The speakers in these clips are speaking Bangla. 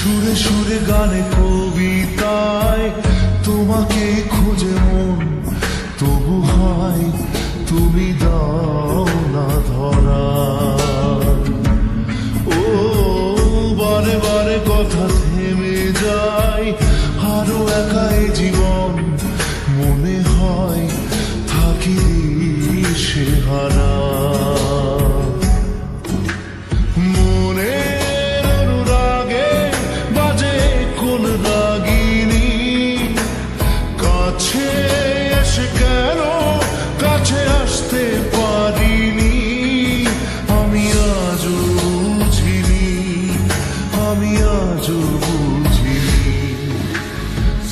সুরে সুরে গানে কবিতায় তোমাকে খুঁজে মন, তবু হয় তুমি দাও না ধরা। ও বারে বারে কথা থেমে যায়, আরো একাই জীবন মনে হয় থাকি সে হারা। কাছে এসে কেন কাছে আসতে পারিনি, আমি আজও বুঝিনি, আমি আজও বুঝিনি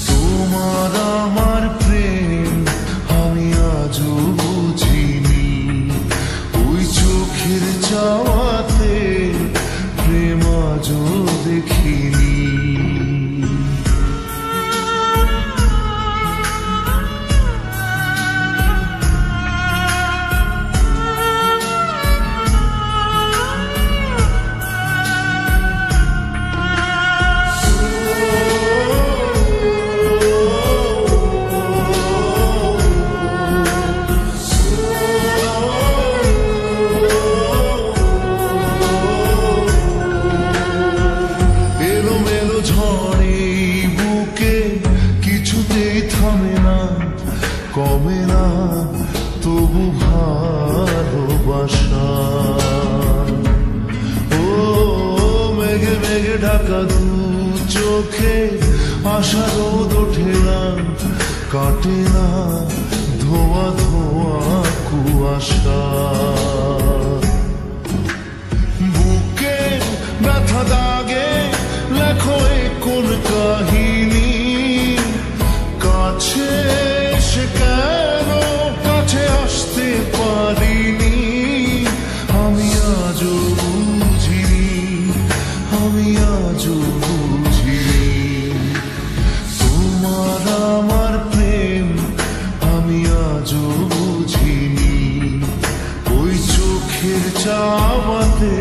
তোমার আমার প্রেম, আমি আজও বুঝিনি। ওই চোখের চাওয়াতে প্রেম আজও দেখিনি। কমে না তবু ভালোবাসা। ও মেঘে মেঘে ঢাকা দু চোখে আশা রোদ ওঠে না, কাটে না ধোয়া ধোয়া কুয়াশা। বুকে ব্যথা দাগে লেখো কোন কাহিনী, কাছে সে কেন কাছে আসতে পারিনি, আমি আজও বুঝিনি, আমি আজও বুঝিনি তোমার আমার প্রেম, আমি আজও বুঝিনি। ওই চোখের চাওয়াতে